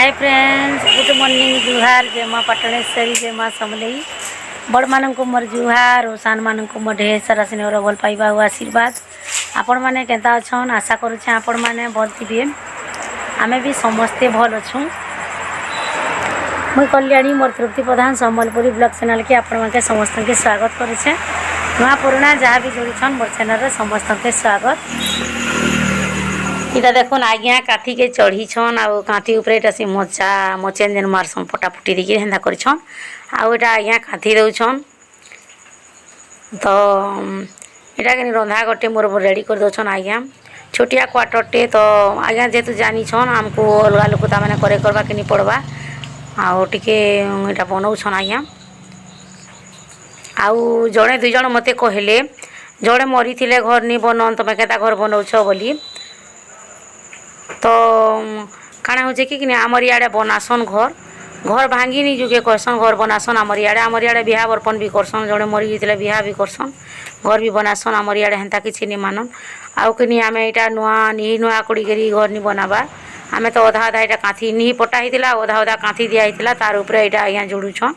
हाय friends, good morning. जुहार। जय माँ पटनेश्वरी, जय माँ समलई। बड़ मान को मोर जुहार और सान मान को मोर ढेर सारा स्नेहर भल पाइबा और आशीर्वाद। आपण मैंने केता अच्छन आशा करुचे आपण मैंने भल थे। आमे भी समस्ते भल अच्छु। मुई कल्याणी मोर तृप्ति प्रधान सम्बलपुरी ब्लॉग चैनल के आपण मानके समस्त के स्वागत करुचे। नुआ पुराना जहाँ भी जोड़ीछन मोर चैनल समस्त के स्वागत। इटा देखुन आज्ञा काठी के चढ़ी छन आ काठी ऊपर इटा से मोचा मोचेन जेन मारसन फटाफुटी देकी हेंदा करछन आ इटा आज्ञा काठी दउछन। तो इटा के रंधा गटे मोर रेडी कर दउछन आज्ञा। छोटिया क्वार्टरटे तो आज्ञा जेतु जानी छन हमको अलगा लोक ता माने करे करबा के नि पड़बा आ टिके इटा बनाउ छन आज्ञा। आ जड़े दुई जण मते कहले जड़े मरी थिले घर नि बनन तमे केता घर बनाउछ बोली। तो काना हो कि आमर इे बनासन घर घर भांगी जुगे कहसन घर बनासन आमर इे बिहा बर्पण भी करसन। जड़े मरी जाते बिहा भी करसन घर भी बनासन आमर इे हेन्ता किसी नहीं मानन। आउ कि आम यहाँ नुआ नि नुआ कड़ी घर नहीं बनाबा आम तो अधा अधा यहाँ कांथी नि पटा होता अधा अधा कांथी दिया तार ऊपर यहाँ आज्ञा जोड़ुछन।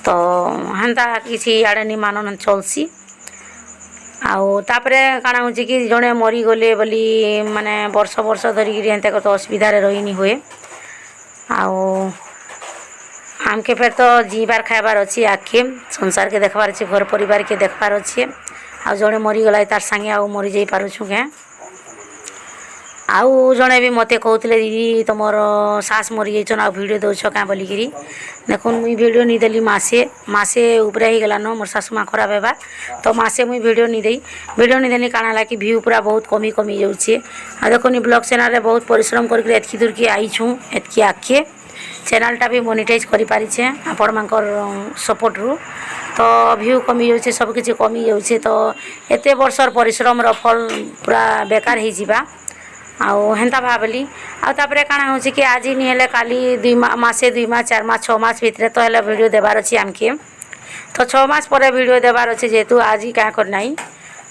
तो हेन्ता किसी इे नहीं मानन चलसी। आउ तापरे काना हो कि जड़े मरी गले बोली माने वर्ष वर्ष धरिकी एंते तो असुविधा रही नहीं हुए। आउ आमके फिर तो जीवार खाइबार अच्छी आखे संसार के देखबार अच्छे घर परिवार के देखबार अच्छे। आ जड़े मरीगला तार संगे आउ मरी जाई पारुछु के। आउ जड़े भी मते कहते दीदी तुमर सास मरी जाइछन आ वीडियो दौछ क्या बोलिकी देखुन मुई वीडियो नहीं देली मासे ऊपर ही गलान मोर सासु माँ खराब हेबा तो मासे मुई वीडियो नहीं देली काना ला कि व्यू पूरा बहुत कमी कमी जाउछे। आ देखुन ब्लॉग चैनल रे बहुत परिश्रम करके एतकी दूर की आईछु एतकी आखे चैनलटा भी मोनिटाइज करि पारिछे आपण मानकर सपोर्ट रु। तो व्यू कमी जाउछे सब किछि कमी जाउछे तो एते वर्षर परिश्रम र फल पूरा बेकार ही जिबा। आउ हेन्ता भाबली आ तापरे काना हो कि आज नहीं हेले काली मासे 2 मास 4 मास 6 मास भितर तो हेले वीडियो देबार अछि आमके। तो 6 मास पर वीडियो देबार अछि जेतु आज ही क्या कर नहीं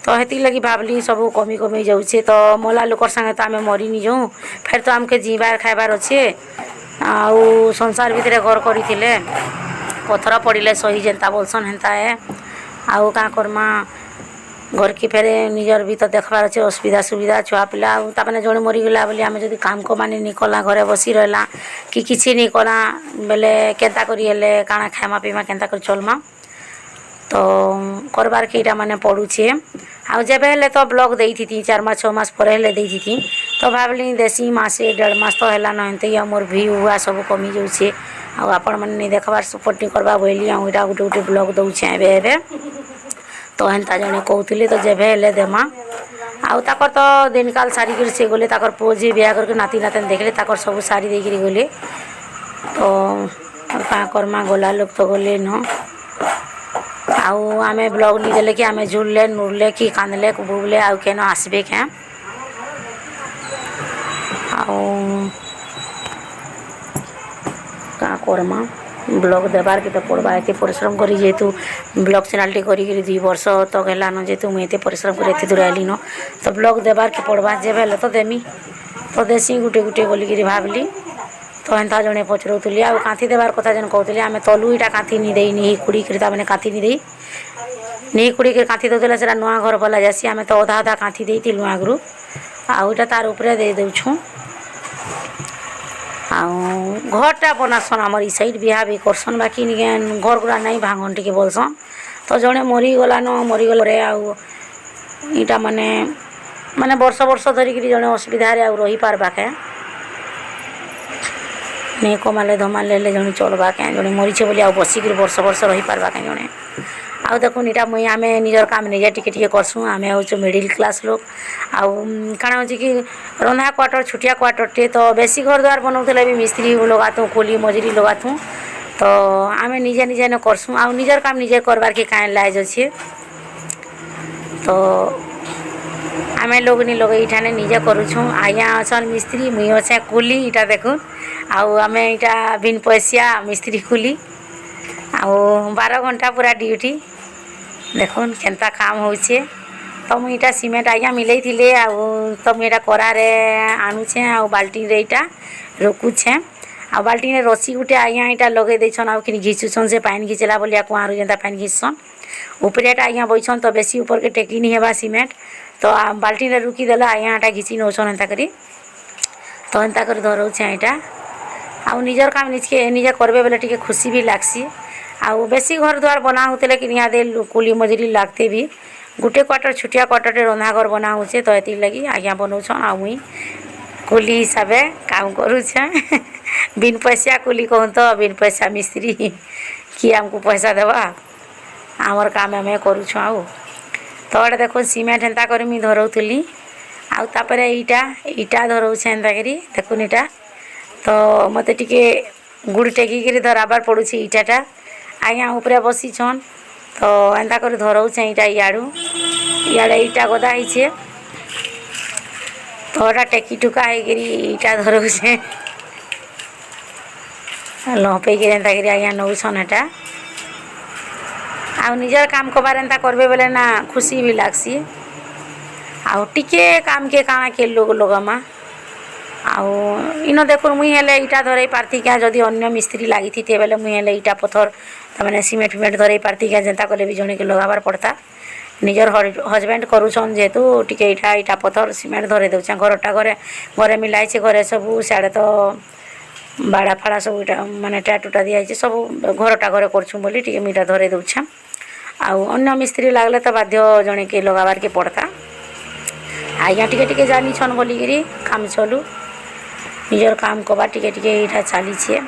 तो हेती लगी भाबली सब कमी कमी जाउछे। तो मोला लोकर संगे तो आमे मरी नि जाऊ फिर तो आमके जीवार खाइबार अच्छे। आउ संसार भितर घर करिथिले पथर पड़िले सही जेन्ता बोलसन हेन्ता है। आउ का करमा घर की फेरे निजर भी तो देखबार अच्छे असुविधा सुविधा छुआ पिला ताने जड़े मरीगला बोली आम जब काम कमानी नहीं कला घरे बसी रहा कि किसी नहीं कला बेले केन्ता करी हेले काना खाइमा पीमा केन्ता कर चलमा तो करबार के इटा माने पड़ुछे। आ जेबे हेले तो ब्लॉग देई थी 4 मास 6 मास पर हेले देई थी तो भाबली देसी मासे 1.5 मास तो हेला न हेन्ते मोर भी हुआ सब कमी जाउछे। आ आपण माने नहीं देखबार सपोर्ट नहीं करबा बोली आ इटा गुटे गुटे ब्लॉग दउछे एबे तो हेन्ता जने कहते तो जेबे हेले देमा। आउ ताकर तो दिन काल सारी कर से गले ताकर पोजी बिया करके नाती नातन देखले ताकर सब सारी देकरी गले तो का करमा गला लोग तो गले न। आउ आमे ब्लॉग नहीं देले कि आमे झुलले नुरले कि कांदले बुबले आउ केन आसबे के। आउ का करमा ब्लॉग देबार के तो पड़वा एत परिश्रम करी जेतु ब्लॉग चैनल टी करी 2 वर्ष तो गला न जेतु मुझे एत परिश्रम कर एत दूर आइली न तो ब्लॉग देबार के पड़वा जेबे हेले तो देमी तो देसी गुटे गुटे बोलिकी भाबली। तो हेन्ता जड़े पचरौली आ कांथी देबार कथा जेन कहते आम तलु इटा कांथी नहीं देई नहीं कुड़ी कर मैंने कांथी नहीं देई नहीं कुड़ी के कांथी दौले से नुआ घर भला जासी आम तो अधा अधा कांथी देती आगु आउ इटा तार उपरे दे दउछु। घरटा बनासन आमर ई साइड बिहा भी करसन बाकी घर गुड़ा नहीं भांगन टिके बोलसन। तो जड़े मरीगला न मरीगल इटा माने माने वर्ष वर्ष धरिक जड़े असुविधा रही पार्बा के नहीं कमाले धमाले जड़े चलवा के जड़े मरीचे बोली बसिक वर्ष वर्ष रही पार्बा के जड़े। आउ देखुन इटा मुई आमे निजर काम निजे टिके टिके करसुँ आमे हूँ मिडिल क्लास लोग। आउ काना हो कि रंधा क्वार्टर छुटिया क्वार्टरटे तो बेसी घर द्वार बनाऊले भी मिस्त्री लगातु कोली मजूरी लगातु तो आमे निजे निजे न करसुँ आउ निजर काम निजे करबार के काहे लाज अच्छे। तो आमे लोग नहीं लगे इठाने निजे करुछुँ आज्ञा अछन मिस्त्री मुई अच्छे कुली इटा देखुन आउ आमे इटा बिन पैसा मिस्त्री कुली आउ 12 घंटा पूरा ड्यूटी देखुन केन्ता काम होचे तो मुई इटा सीमेंट आज्ञा मिलई थिले तो मुई इटा करारे आणुछे बाल्टी रे इटा रोकुछे बाल्टी रे रस्सी गुटे आज्ञा इटा लगे देछन कि घिचुछन से पानी घिचला बोलिया कुआरू जेनता पानी घिचसन ऊपर एटा आज्ञा बैठन तो बेसी ऊपर के टेकी नहीं हेबा सीमेंट तो बाल्टी रे रुकी देला आज्ञा एटा घिची नौछन एंता करी तो एंता कर धरौछे एटा निजर काम निजे करबे बेले टिके खुशी भी लागसी बेसी घर द्वार बना होते कि निहा दे कुली मजूरी लागते भी गुटे क्वार्टर छुटिया क्वार्टर रंधा घर बना होचे तो एति लगी आज्ञा बनाउछन मुई कुली हिसाबे काम करूछे बिन पैसा कुली कहूँ तो बिन पैसा मिस्त्री कि हमको पैसा देवा आमर काम आम करूँ तो एटा देखो सीमेंट हेन्ता कर मुई धरौली तापरे इटा धरौछे एन्ता करी देखुन इटा तो मते टिके गुड़ टेकिक धराबार पड़ुछि इटाटा आज्ञा उपरे बसीछन तो एंता कर धरौछे इटा इयाड़े इटा गदा होइछे तो एटा टेकी टुका होइकरी इटा धरौछे लपेकरी एंता करी आज्ञा नौछन एटा निजर काम कबार एंता करबे बेले ना खुशी भी लागसी टिके काम के काना के लोग लगामा इन देखो मुई हेले इटा धरई पार्थी क्या जदि अन्य मिस्त्री लगी थी बेले मुई हेले इटा पथर तमाने सीमेंट फिमेंट धरई पार्थी क्या जेनता कले भी जने के लगाबार पड़ता निजर हजबैंड करूछन जेतु टिके इटा पथर सीमेंट धरे दउछन घरटा घरे मिलाई छे घरे सब साडे तो बाड़ा फाड़ा सब इटा माने टाटुटा दिया छे सब घरटा घरे करछु बोली टिके मीटा धरे दउछन अन्य मिस्त्री लागले तो बाध्य जने के लगाबार के पड़ता आज्ञा टिके टिके जानी छन बोली गिरी काम चलू निजर काम कबा टिके टिके इटा चली छे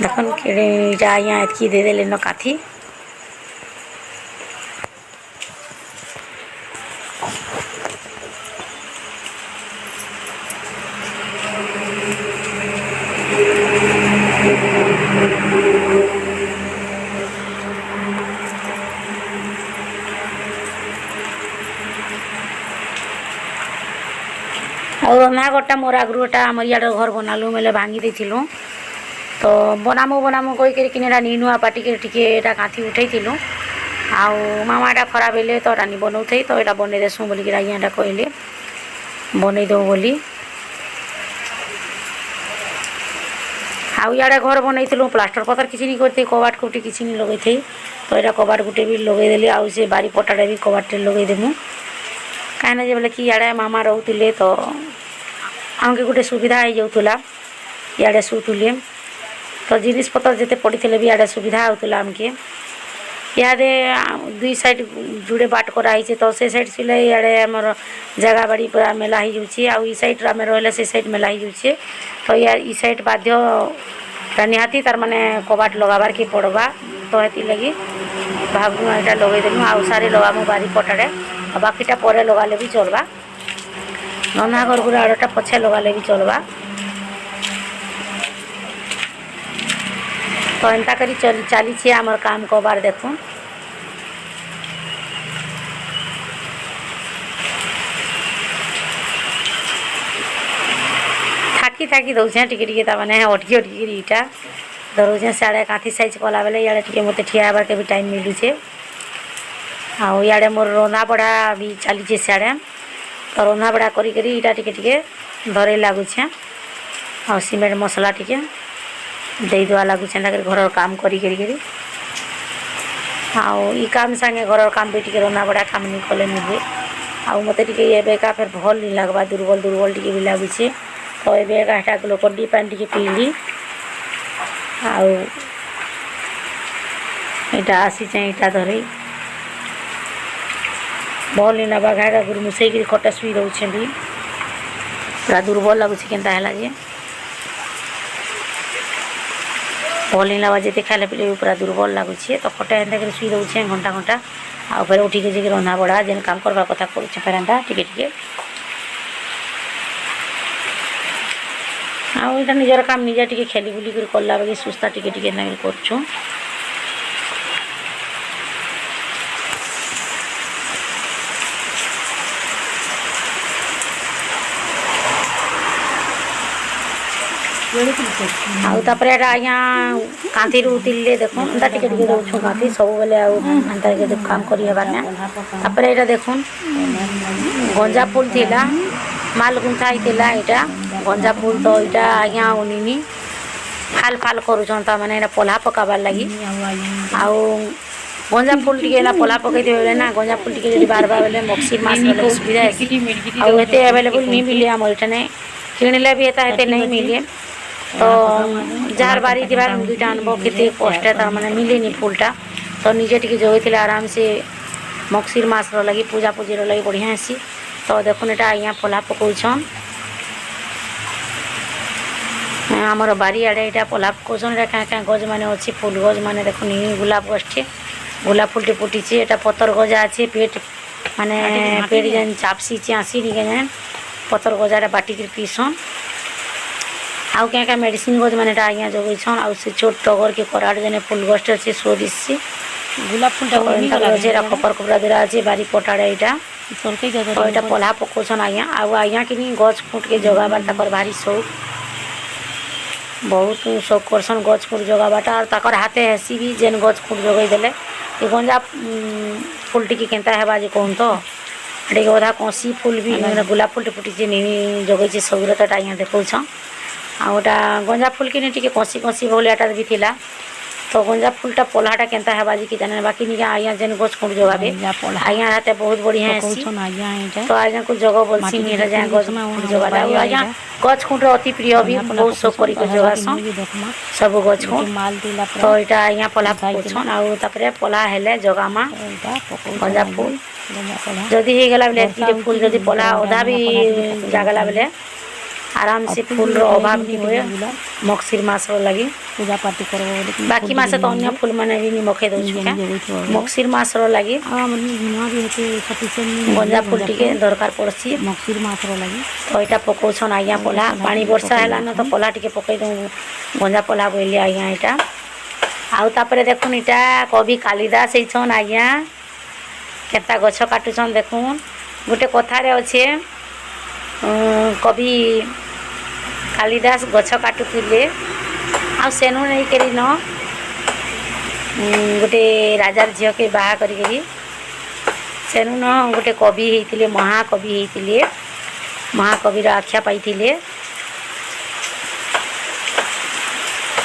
देखन इटा आज्ञा एतकी दे देले न काथी और रंधा घरटा मोर आगुटा आम इे घर बनालु मेले भांगी देलु तो बनामु कहीकि किनेटा नीनुआ पाटी टिके काथी उठेलु मामाटा खराब हेले तो रानी बनाऊ तो यहाँ बनई देसु बोलिक आज्ञा कहले बनई दो बोली इे घर बनईलु प्लास्टर पथर किसी नहीं करते कबाट कुटी किसी नहीं लगे थे तो यहाँ कबाट गुटे भी लगेदेली से बारी पटाटे भी कबाटे लगेदेमु कहीं जे बोले कि इे मामा रोले तो आमके गोटे सुविधा हो जाऊला इे शुले तो जिनिस पतर जिते पड़ी भी इे सुविधा होता आमके इे दुई साइड जुड़े बाट कराई तो से साइड सिले इे आमर जगह बाड़ी पूरा मेला हो जाऊँगी सैड आम रही से सैड मेला हो जाऊे तो ई सैड बाध्य निहाती तार माने कबाट लगाबार के पड़वा तो ये लगी भावनु यहाँ लगेदेलु सारे लगामु बारी पटाड़े बाकीटा परे लगाले भी चलवा रंधा घर गुड़ा आड़टा पछे लगाले भी चलवा तो एंता करी चली आमर काम कबार देखुन थाकी थाकी दौचे टिके टिके ताने अटकी अटकी इटा धरोचे साड़े काठी साइज कला बेले इे टिके मते ठिया हेबार के भी टाइम मिलुचे इे मोर रंधा बड़ा भी चली सियाड़े तो रंधा बड़ा करी इटा टिके टिके धरे लगुचे सीमेंट मसला टिके दे दुआ लगुचे घर काम करी ई काम संगे घर काम भी टिके रंधा बड़ा काम नहीं कले नहीं हुए मत एबेका फिर भल नहीं लगवा दुर्बल दुर्बल टिके भी लगुचे तो एबेका ग्लूकोन पानी टिके पीली आटा आसीचे इटा धरे भल नहीं लगा घाटा गुरु मुसई खटा शुई रोचे भी पूरा दुर्बल लगुच केनता है जे भल नहीं लगा जिते खाले पे पूरा दुर्बल लगुचे तो खटा एंता कर शुई रोचे घंटा घंटा फिर उठिक जी रंधा बड़ा जेन काम करवा कथा करुचे फिर एंता टिके टिके आटा निजर काम निजे टिके खेली बुली कर कला बेगे सुस्ता टिके टिके करछु आउ तापरे एटा आज्ञा कांथी उतिले देखुन एंता टिके टिके दउछु कांथी सब बेले आउ एंता के काम करी हेबार ना तापरे एटा देखुन गंजा फूल थिला माल गुंथा हितिला एटा गंजा फूल तो एटा आज्ञा उनिनी फाल फाल करूछन ता माने एटा पोल्हा पकाबार लागि आउ गंजा फूल टिके ना पोल्हा पकई देबे ना गंजा फूल टिके जदी बार बार बेले मक्सी मास बेले सुविधा है आउ एते अवेलेबल नहीं मिले हमर एठने किनले भी एता एते नहीं मिले तो जार बारी दिवार दुईटा अनुभव केते कष्ट है तार माने मिलेनी फूलटा तो निजे टिके जोइथिले आराम से मक्सीर मास रो लगी पूजा पूजी रो लगी बढ़िया आसी तो देखुन एटा आज्ञा पोल्हा पकौछन हमर बारी आड़े एटा पोल्हा पकौछन एटा क्या क्या गज माने अछि फूल गज माने देखुन गुलाब गछटे गुलाब फूलटे फुटिছে এটা পতর গজা আছে পেট মানে পেট যেন চাপসিছে আসি নিকে যেন পতর গজাটা বাটিকি পিসন आउ क्या क्या मेडिसिन गज माने एटा आज्ञा जगैछन आउ से छोट टगर के कराड़ जने फूल गछटे अछि सो दिसि गुलाब फूलटा एंता गजेरा कपर कपड़ा देरा अछि बारी पटाड़े एटा तलके जगह तो एटा पोल्हा पकौछन आज्ञा आउ आज्ञा कि गज फूट के जगाबार तकर भारी शौक बहुत शौक करसन गज फूट जगाबाटा और तकर हाथे हेसी भी जेन गज फूट जगई देले ये गंजा फूल टिके केनता हेबा जे कहूँ तो एटे अधा कसी फूल भी गुलाब फूल फुटी नहीं जगैছে सबरे तो आज्ञा देखौछ आउटा गंजा फूल कि टिके कसी कसी भोलियाटा भी थिला तो गंजा फूलटा पोल्हाटा केनता हेबा जे कि जाने बाकी निके आज्ञा जेन गज फूट जगाबे आज्ञा हाथे बहुत बढ़िया हेसी तो आज्ञा को जगह बोलसी नि रे जा गज फूट जगाला आज्ञा गज फूट अति प्रिय भी बहुत शौक करी के जगासन सब गज फूट तो एटा आज्ञा पोल्हा पकौछन आउ तापरे पोल्हा हेले जगामा गंजा फूल जदी हे गेला बेले एतिके फूल जदी पोल्हा ओदा भी जागला बेले आराम से फूल रो अभाव नहीं होए मक्सीर मास रो लगी पूजा पार्टी करबो बाकी मास तो अन्य फूल माने भी नि मखे दउ छुका मक्सीर मास रो लगी गंजा फूल टिके दरकार पड़सी मक्सीर मास रो लगी तो एटा पकौछन आज्ञा पोल्हा पानी वर्षा हैला न तो पोल्हा टिके पकई दउ गंजा पोल्हा बोइले आज्ञा एटा आउ तापरे देखुन एटा कवि कालिदास हेछन आज्ञा केता गछ काटुछन देखुन गोटे कथा रे अछि कवि कालिदास गछ काटुथिले आ सेनु नहीं करी न गोटे राजार झियो के बाहा करी करी सेनु न गोटे कवि हेतिले महाकवि हेतिले महाकवि रा आख्या पाइथिले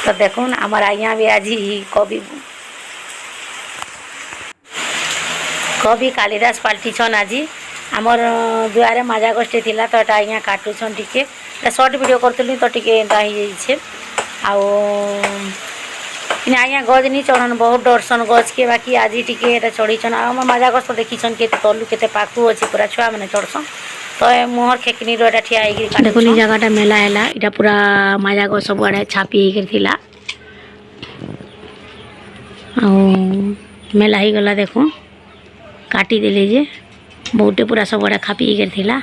तो देखुन आमर आज्ञा भी आज कवि कवि कालिदास पाल्टिछन आज आमर दुआरे मजा गोष्ठी थिला तो एटा आज्ञा काटुछन टिके शॉर्ट वीडियो करतली तो टिके एंता ही जाइछे आउ आज्ञा गज नहीं चढ़न बहुत डरसन गज के बाकी आज टिके एटा चढ़ीछन आ मजा गोष्ठ देखीछन के तलु केते पाखु अछि पूरा छुआ माने चढ़सन तो मोहर खेकनी रो एटा ठिया आइगी देखुनी जगहटा मेला हैला एटा पूरा मजा गो सब आड़े छापी हेकर थिला आ मेला ही गला देखो काटी देले जे बहुटे पूरा सब बड़ा खापी कर थिला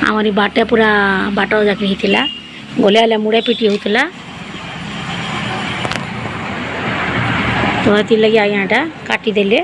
हमारी बाटे पूरा बाटो जाके हिथिला गोले वाले मुड़े पिटी होतिला तो हती लगी आज्ञाटा काटी देले।